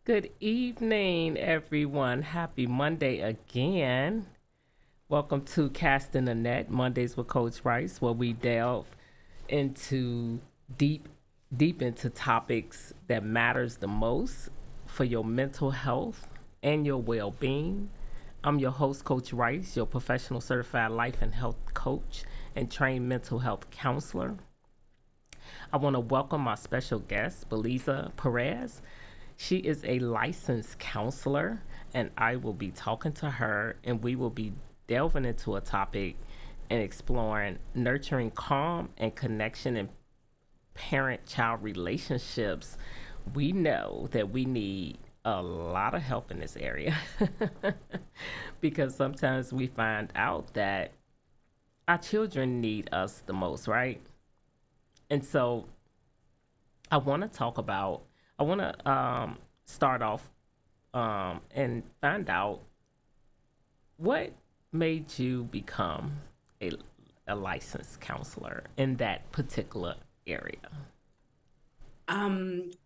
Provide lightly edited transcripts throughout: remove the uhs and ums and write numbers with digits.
Good evening, everyone. Happy Monday again. Welcome to Casting the Net, Mondays with Coach Rice, where we delve into deep, deep into topics that matters the most for your mental health and your well-being. I'm your host, Coach Rice, your professional certified life and health coach and trained mental health counselor. I want to welcome my special guest, Beliza Perez. She is a licensed counselor, and I will be talking to her, and we will be delving into a topic and exploring nurturing calm and connection in parent child relationships. We know that we need a lot of help in this area because sometimes we find out that our children need us the most, right? And so I want to talk about, I want to start off and find out what made you become a, a licensed counselor in that particular area.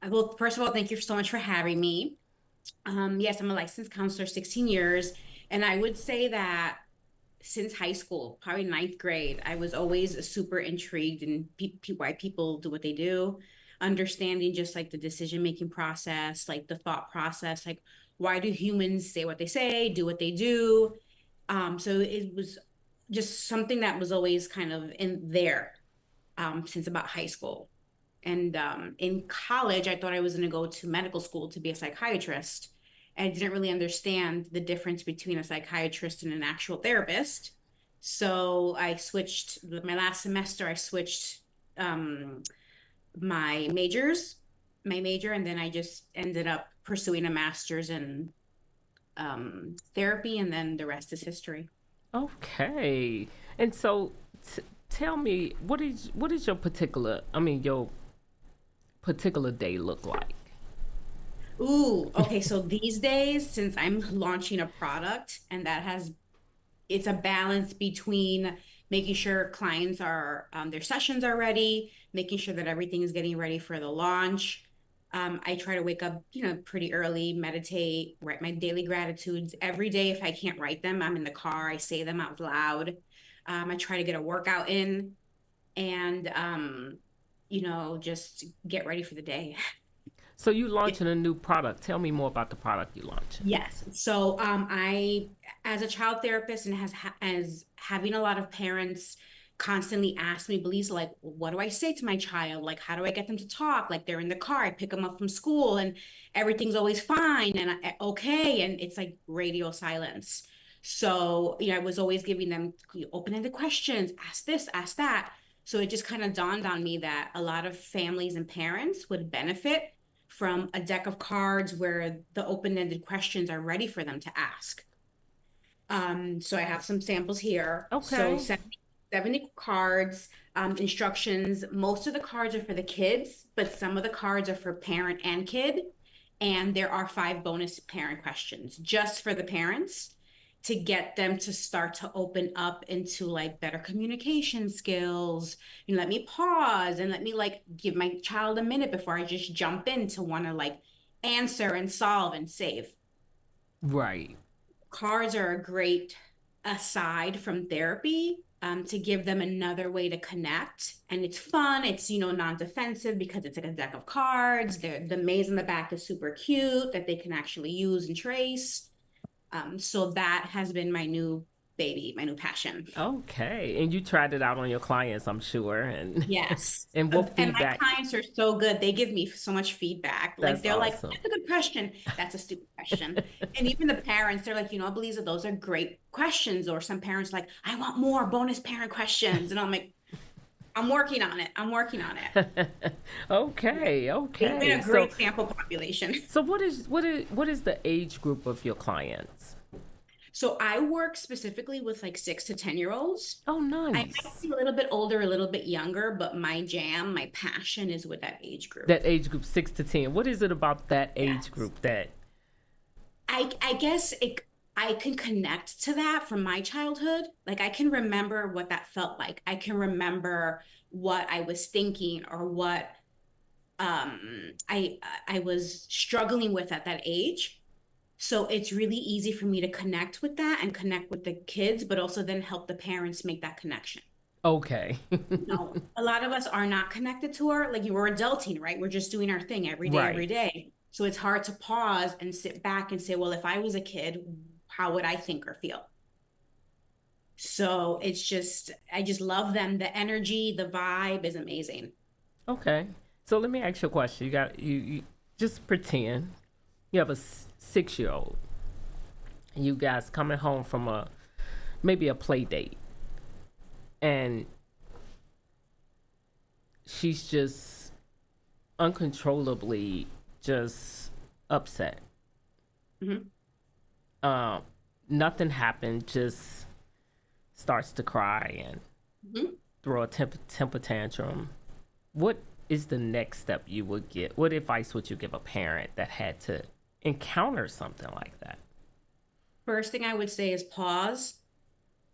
Well, first of all, thank you so much for having me. Yes, I'm a licensed counselor, 16 years, and I would say that since high school, probably ninth grade, I was always super intrigued in why people do what they do, understanding just like the decision-making process, like the thought process, like why do humans say what they say, do what they do? So it was just something that was always kind of in there since about high school. And in college, I thought I was going to go to medical school to be a psychiatrist. And I didn't really understand the difference between a psychiatrist and an actual therapist. So I switched my last semester, I switched um, my my major, and then I just ended up pursuing a master's in therapy, and then the rest is history. Okay. And so tell me, what is your particular, your particular day look like? Ooh, okay. So these days, since I'm launching a product and it's a balance between making sure clients are, their sessions are ready, making sure that everything is getting ready for the launch. I try to wake up, pretty early, meditate, write my daily gratitudes every day. If I can't write them, I'm in the car, I say them out loud. I try to get a workout in and, just get ready for the day. So you launching a new product. Tell me more about the product you launching. Yes. So, I, as a child therapist, and as having a lot of parents constantly ask me, Belize, like, what do I say to my child? Like, how do I get them to talk? Like, they're in the car, I pick them up from school, and everything's always fine and okay, and it's like radio silence. So, I was always giving them open-ended questions, ask this, ask that. So it just kind of dawned on me that a lot of families and parents would benefit from a deck of cards where the open-ended questions are ready for them to ask. So I have some samples here. So Okay. 70 cards, instructions. Most of the cards are for the kids, but some of the cards are for parent and kid. And there are 5 bonus parent questions just for the parents to get them to start to open up into like better communication skills. Let me pause and let me like give my child a minute before I just jump in to want to like answer and solve and save. Right. Cards are a great aside from therapy, to give them another way to connect. And it's fun. It's, non-defensive because it's like a deck of cards. The maze in the back is super cute that they can actually use and trace. So that has been my new baby, my new passion. Okay. And you tried it out on your clients, I'm sure. And Yes. and what And my feedback? clients are so good. They give me so much feedback. Like That's they're like, awesome. that's a good question. That's a stupid question. And even the parents, they're like, Beliza, those are great questions. Or some parents like, I want more bonus parent questions. And I'm like, I'm working on it. I'm working on it. Yeah. Okay, They've been okay. a So great sample population. so what is the age group of your clients? So I work specifically with like 6 to 10 year olds. Oh, I might nice. be a little bit older, a little bit younger, but my jam, my passion is with that age group. That age group 6 to 10. What is it about that age Yes. group that I guess I can connect to that from my childhood. Like I can remember what that felt like. I can remember what I was thinking or what I was struggling with at that age. So it's really easy for me to connect with that and connect with the kids, but also then help the parents make that connection. Okay. No, a lot of us are not connected to our, like you were adulting, right? We're just doing our thing every Right. day. So it's hard to pause and sit back and say, well, if I was a kid, how would I think or feel? So it's just, I just love them. The energy, the vibe is amazing. Okay. So let me ask you a question. You just pretend you have a 6 year old. You guys coming home from a maybe a play date, and she's just uncontrollably just upset. Mhm. Um, Nothing happened. Just starts to cry and Mhm. throw a temper tantrum. What is the next step you would get? What advice would you give a parent that had to encounter something like that? First thing I would say is pause,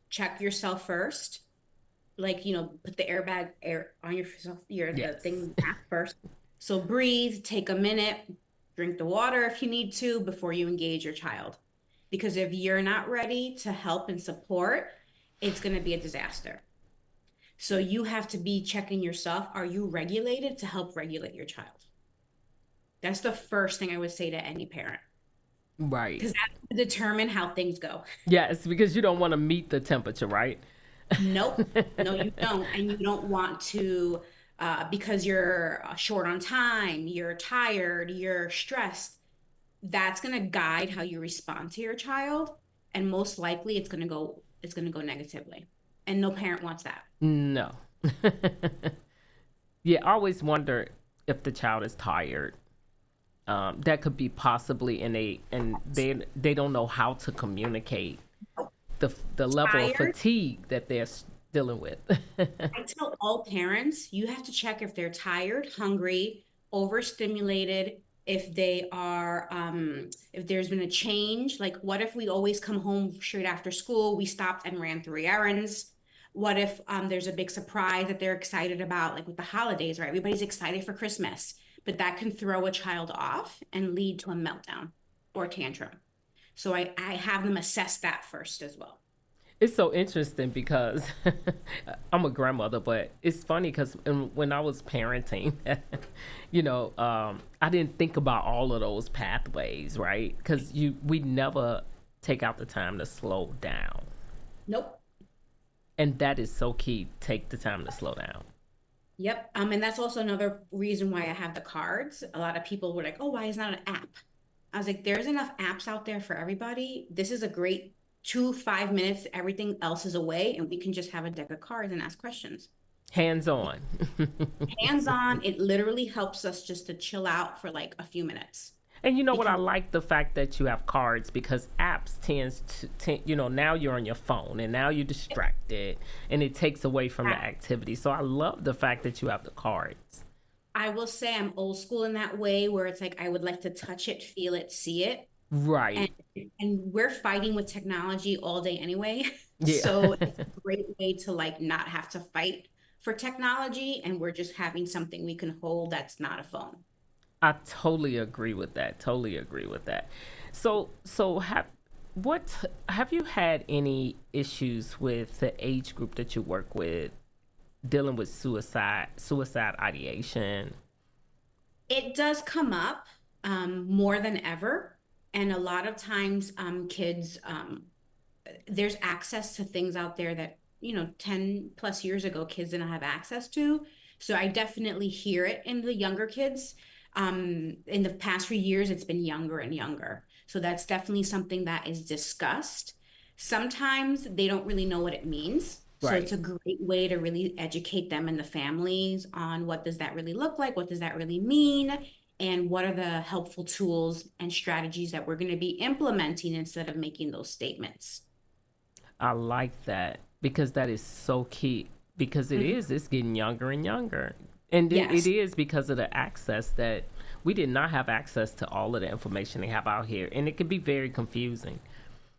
check yourself first. Like, put the airbag air on yourself, the Yes. thing back first. So breathe, take a minute, drink the water if you need to before you engage your child. Because if you're not ready to help and support, it's going to be a disaster. So you have to be checking yourself. Are you regulated to help regulate your child? That's the first thing I would say to any parent, Right. because that will determine how things go. Yes, because you don't want to meet the temperature, right? Nope. No, you don't. And you don't want to, because you're short on time, you're tired, you're stressed. That's going to guide how you respond to your child. And most likely it's going to go negatively. And no parent wants that. No. Yeah, I always wonder if the child is tired. That could be possibly and they don't know how to communicate the level of Tired. fatigue that they're dealing with. I tell all parents, you have to check if they're tired, hungry, overstimulated, if they are, if there's been a change. Like, what if we always come home straight after school? We stopped and ran 3 errands. What if there's a big surprise that they're excited about, like with the holidays, right? Everybody's excited for Christmas, but that can throw a child off and lead to a meltdown or tantrum. So I have them assess that first as well. It's so interesting because I'm a grandmother, but it's funny because when I was parenting, I didn't think about all of those pathways, right? Because we never take out the time to slow down, Nope. and that is so key. Take the time to slow down. Yep. And that's also another reason why I have the cards. A lot of people were like, oh, why is not an app? I was like, there's enough apps out there for everybody. This is a great 5 minutes. Everything else is away, and we can just have a deck of cards and ask questions. Hands on. Hands on, it literally helps us just to chill out for like a few minutes. And you know what? I Because like the fact that you have cards because apps tends to, now you're on your phone and now you're distracted and it takes away from the activity. So I love the fact that you have the cards. I will say I'm old school in that way where it's like I would like to touch it, feel it, see it. and Right. and we're fighting with technology all day anyway. Yeah. So it's a great way to like not have to fight for technology, and we're just having something we can hold that's not a phone. I totally agree with that. Totally agree with that. So have you had any issues with the age group that you work with dealing with suicide ideation? It does come up more than ever, and a lot of times kids, there's access to things out there that 10 plus years ago kids didn't have access to. So I definitely hear it in the younger kids. In the past few years it's been younger and younger, so that's definitely something that is discussed. Sometimes they don't really know what it means, so it's Right. a great way to really educate them and the families on what does that really look like, what does that really mean, and what are the helpful tools and strategies that we're going to be implementing instead of making those statements. I like that because that is so key because Mhm. it's getting younger and younger. And it Yes. is because of the access that we did not have access to all of the information they have out here. And it can be very confusing.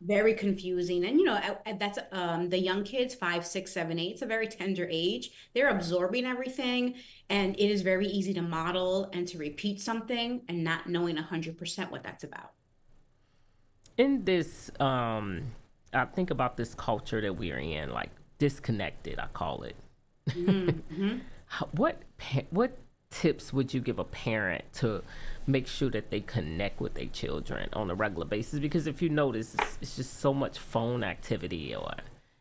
very confusing. And that's the young kids, 5, 6, 7, 8. It's a very tender age. They're absorbing everything, and it is very easy to model and to repeat something and not knowing 100% what that's about. In this, I think about this culture that we're in, like disconnected, I call it. Mm-hmm. What tips would you give a parent to make sure that they connect with their children on a regular basis? Because if you notice, it's just so much phone activity or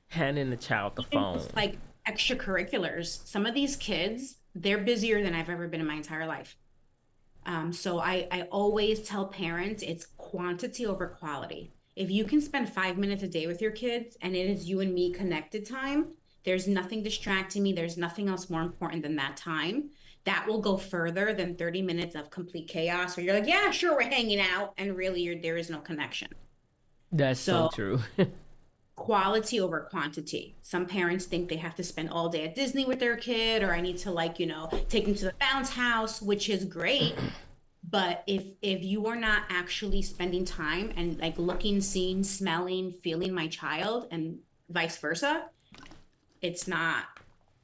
handing the child the Even phone. just like extracurriculars, some of these kids, they're busier than I've ever been in my entire life. So I always tell parents it's quantity over quality. If you can spend 5 minutes a day with your kids and it is you and me connected time, there's nothing distracting me. There's nothing else more important than that time. That will go further than 30 minutes of complete chaos where you're like, yeah, sure, we're hanging out. And really, there is no connection. That's so So true. quality over quantity. Some parents think they have to spend all day at Disney with their kid, or I need to like, take them to the bounce house, which is great. But if you are not actually spending time and like looking, seeing, smelling, feeling my child and vice versa, it's not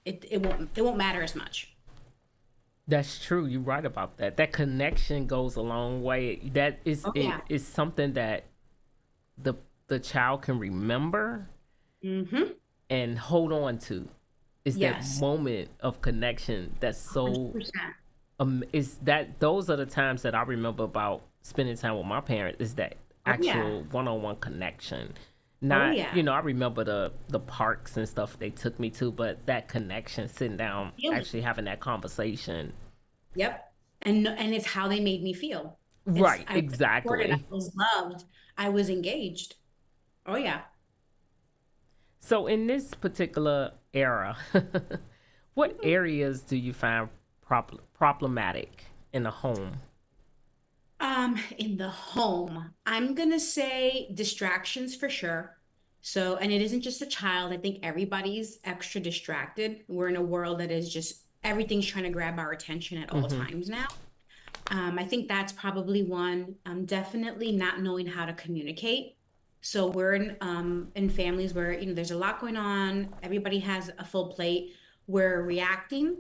it won't matter as much. That's true. You're right about that. That connection goes a long way. That is Oh it yeah. is something that the the child can remember Mm-hmm. and hold on to. Is that Yes. moment of connection that's so 100%. is that those are the times that I remember about spending time with my parents, is that Oh yeah. actual one-on-one connection. Oh Not, yeah. I remember the parks and stuff they took me to, but that connection, sitting down, Feeling. actually having that conversation. Yep. And it's how they made me feel. Right, I was supported, I exactly. was loved, I was engaged. Oh yeah. So in this particular era, what areas do you find problematic in the home? In the home, I'm gonna say distractions for sure. So, and it isn't just a child. I think everybody's extra distracted. We're in a world that is just everything's trying to grab our attention at all Mm-hmm. times now. I think that's probably one. Definitely not knowing how to communicate. So we're in families where there's a lot going on. Everybody has a full plate. We're reacting,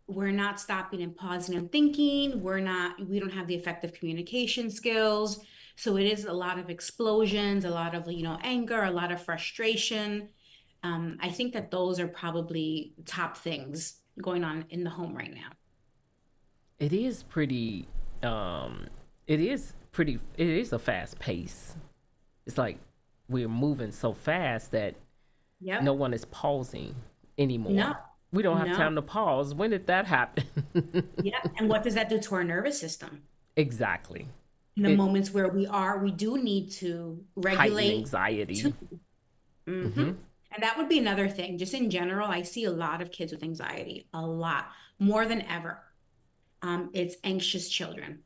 we're not stopping and pausing and thinking, we don't have the effective communication skills, so it is a lot of explosions, a lot of anger, a lot of frustration. I think that those are probably top things going on in the home right now. It is pretty. It is pretty. It is a fast pace. It's like we're moving so fast that no Yep. one is pausing No. anymore. We don't have No. time to pause. When did that happen? Yep. And what does that do to our nervous system Exactly. in the It moments where we do need to heightened regulate to. anxiety. Mm-hmm. Hmm. And that would be another thing. Just in general, I see a lot of kids with anxiety, a lot more than ever. It's anxious children.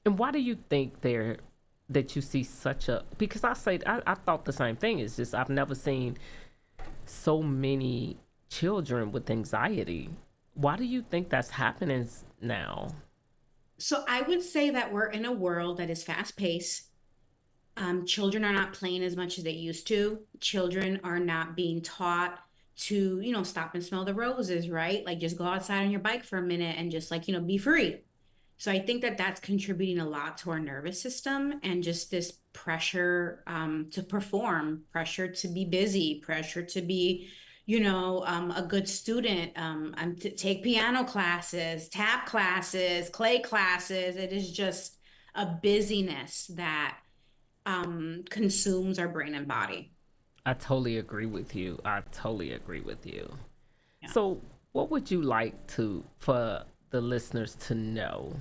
And why do you think that you see such a? Because I thought the same thing. It's just I've never seen so many children with anxiety. Why do you think that's happening now? So I would say that we're in a world that is fast paced. Children are not playing as much as they used to. Children are not being taught to, stop and smell the roses, right? Like just go outside on your bike for a minute and just like, be free. So I think that that's contributing a lot to our nervous system and just this pressure to perform, pressure to be busy, pressure to be, a good student, to take piano classes, tap classes, clay classes. It is just a busyness that consumes our brain and body. I totally agree with you. I totally agree with you. Yeah. So, what would you like to for the listeners to know?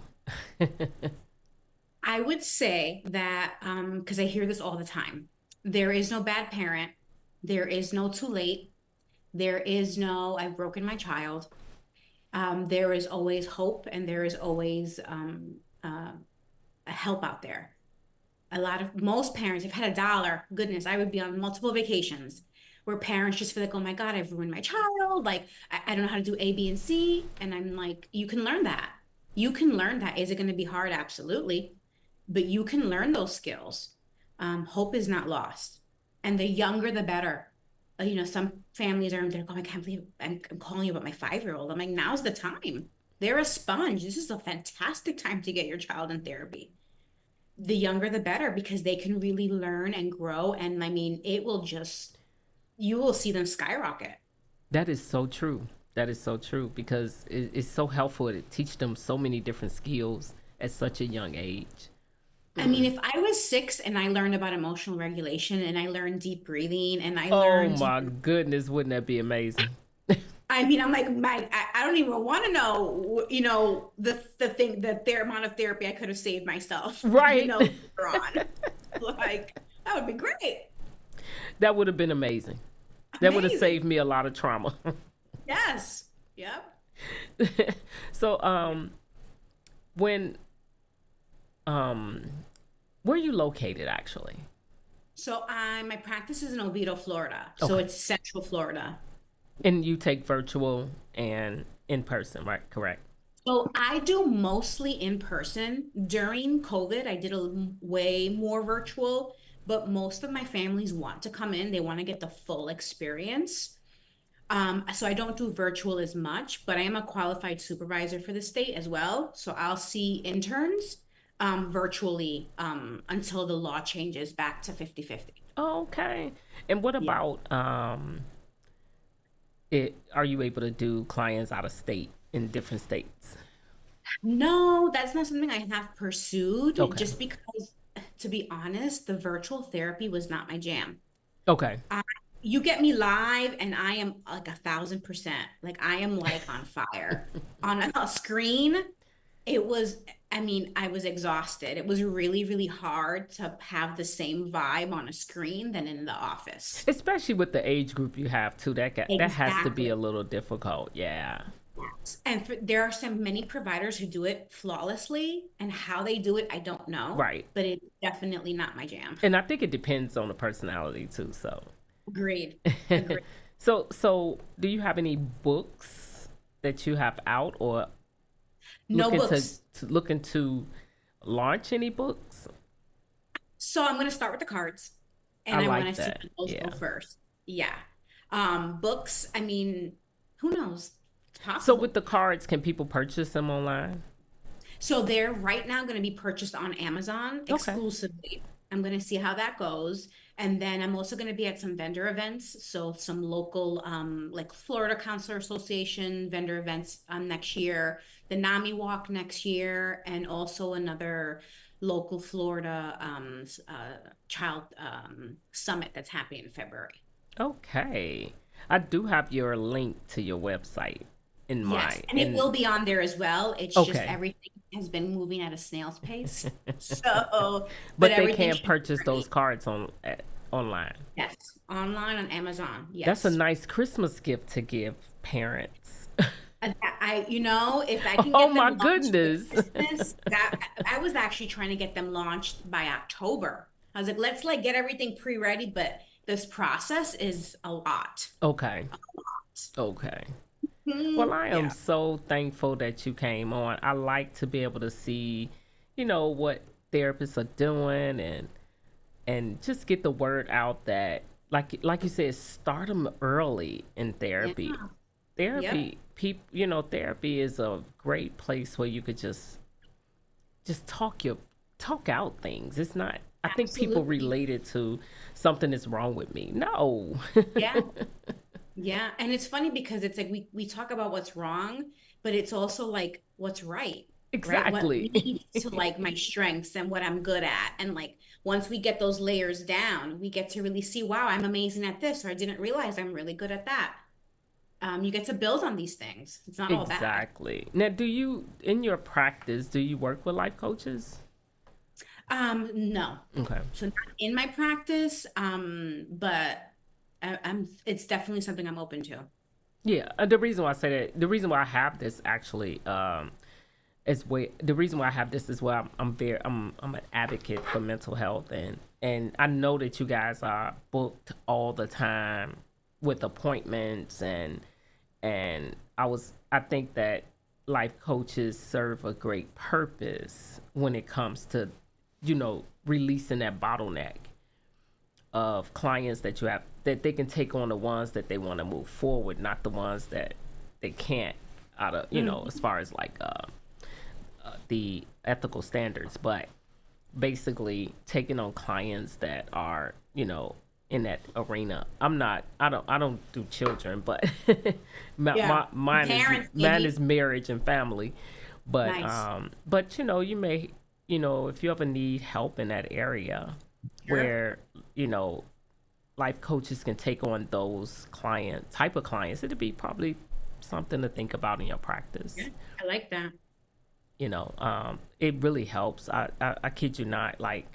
I would say that because I hear this all the time, there is no bad parent, there is no too late, there is no I've broken my child. There is always hope, and there is always a help out there. A lot of most parents, if I had a dollar, goodness, I would be on multiple vacations where parents just feel like, oh my God, I've ruined my child. Like, I don't know how to do A, B, and C. And I'm like, you can learn that. You can learn that. Is it going to be hard? Absolutely. But you can learn those skills. hope is not lost. And the younger, the better. Some families are they're going, I can't believe I'm calling you about my 5-year-old. I'm like, now's the time. They're a sponge. This is a fantastic time to get your child in therapy. The younger, the better, because they can really learn and grow. And I mean, you will see them skyrocket. That is so true. That is so true because it's so helpful to teach them so many different skills at such a young age. I mean, if I was 6 and I learned about emotional regulation and I learned deep breathing and I Oh learned, my goodness, wouldn't that be amazing? I mean, I'm like, I don't even want to know, the thing that their amount of therapy I could have saved myself, Right. later on. Like, that would be great. That would have been amazing. That would have Amazing. saved me a lot of trauma. Yes. Yep. So, when um where are you located actually? So my practice is in Oviedo, Florida. So Okay. it's Central Florida. And you take virtual and in person, right? Correct. So I do mostly in person. During COVID, I did way more virtual, but most of my families want to come in. They want to get the full experience. So I don't do virtual as much, but I am a qualified supervisor for the state as well. So I'll see interns virtually until the law changes back to 50-50. Okay. And what Yeah. about it are you able to do clients out of state in different states? No, that's not something I have pursued Okay. just because, to be honest, the virtual therapy was not my jam. Okay. I, you get me live and I am like 1,000%. Like I am like on fire. On a screen, it was, I mean, I was exhausted. It was really, really hard to have the same vibe on a screen than in the office. Especially with the age group you have too. That has to be Exactly. a little difficult. Yeah. And there are some many providers who do it flawlessly, and how they do it, I don't know, Right. but it's definitely not my jam. And I think it depends on the personality too. So, Agreed. Agreed. so do you have any books that you have out or No looking books. looking to launch any books? So I'm going to start with the cards I and I want like to see that. how those go Yeah. first. Yeah. Books, I mean, who knows? It's So with possible. the cards, can people purchase them online? So they're right now going to be purchased on Amazon Okay. exclusively. I'm going to see how that goes. And then I'm also going to be at some vendor events. So some local, like Florida Counselor Association vendor events next year, the NAMI Walk next year, and also another local Florida child summit that's happening in February. Okay. I do have your link to your website in Yes, my and it in will be on there as well. It's just okay. everything has been moving at a snail's pace. So, but But they everything can should be purchase those ready. cards online. Yes, online on Amazon. That's a Yes. nice Christmas gift to give parents. If I can Oh get my them launched for goodness. Christmas, that I was actually trying to get them launched by October. I was like, let's like get everything pre-ready, but this process is a lot. Okay. Okay. Well, I am Yeah. so thankful that you came on. I like to be able to see, what therapists are doing and just get the word out that like you said, start them early in Yeah. therapy. Yep. Therapy is a great place where you could just talk out things. It's not. I think people Absolutely. relate it to something is wrong with me. No. Yeah. Yeah, and it's funny because it's like we talk about what's wrong, but it's also like what's right, right? What Exactly. leads to like my strengths and what I'm good at. And like once we get those layers down, we get to really see, wow, I'm amazing at this, or I didn't realize I'm really good at that. You get to build on these things. It's not all bad. Exactly. Now, do you in your practice do you work with life coaches? No. Okay. So not in my practice, but it's definitely something I'm open to. Yeah. The reason why I say that, the reason why I have this actually, the reason why I have this is why I'm an advocate for mental health and I know that you guys are booked all the time with appointments and I think that life coaches serve a great purpose when it comes to releasing that bottleneck of clients that you have, that they can take on the ones that they want to move forward, not the ones that they can't, out of, Mm. as far as like the ethical standards, but basically taking on clients that are, in that arena. I don't do children, but Yeah. mine is Parents, mine maybe. is marriage and family. But Nice. you may, if you ever need help in that area Sure. where, you know, life coaches can take on those type of clients, it'd be probably something to think about in your practice. Yeah. I like that. It really helps. I kid you not. Like,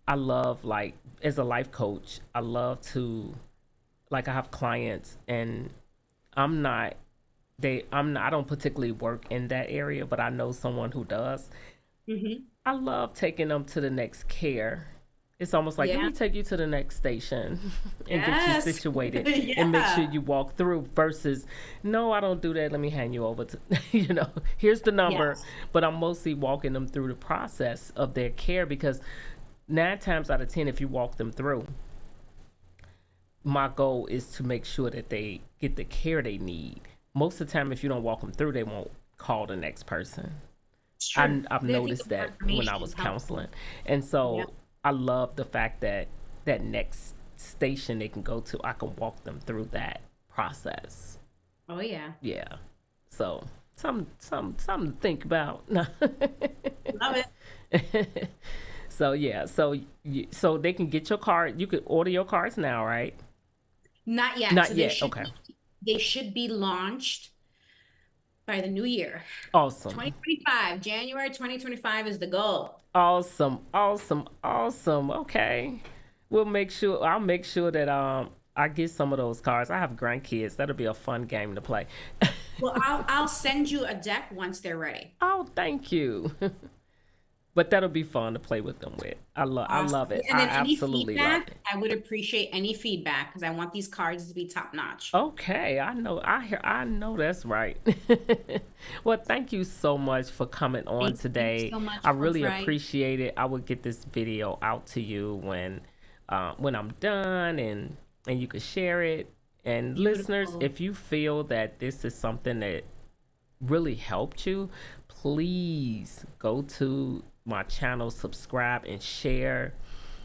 I love, like, as a life coach, I love to, like, I have clients, and I'm not I don't particularly work in that area, but I know someone who does. Hmm. I love taking them to the next care. It's almost like, let Yeah. me take you to the next station and get you Yes. situated and make sure Yeah. you walk through, versus, no, I don't do that. Let me hand you over to, here's the number. Yes. But I'm mostly walking them through the process of their care, because 9 times out of 10, if you walk them through, my goal is to make sure that they get the care they need. Most of the time, if you don't walk them through, they won't call the next person. It's true. I've I think noticed more that when I information was is helpful. counseling. And Yeah. so I love the fact that that next station they can go to, I can walk them through that process. Oh yeah. Yeah. So something to think about. Love it. So yeah, so they can get your card. You could order your cards now, right? Not yet. Not So yet. Okay. they should be launched by the new year. Awesome. 2025, January 2025 is the goal. Awesome. Awesome. Awesome. Okay. I'll make sure that I get some of those cards. I have grandkids. That'll be a fun game to play. Well, I'll send you a deck once they're ready. Oh, thank you. But that'll be fun to play with them with. I Awesome. love it. And I then any absolutely love feedback, it. I would appreciate any feedback because I want these cards to be top notch. Okay, I know that's right. Well, thank you so much for coming on Thank you today. so much, I Coach really Wright. appreciate it. I will get this video out to you when I'm done, and you can share it. And listeners, Beautiful. if you feel that this is something that really helped you, please go to my channel, subscribe, and share.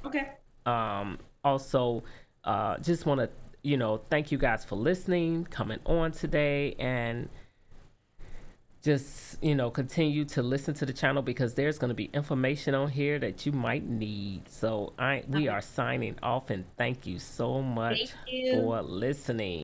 Okay. Also, just want to, thank you guys for listening, coming on today, and just, continue to listen to the channel, because there's going to be information on here that you might need. So we Love it. are signing off, and thank you so much Thank you. for listening.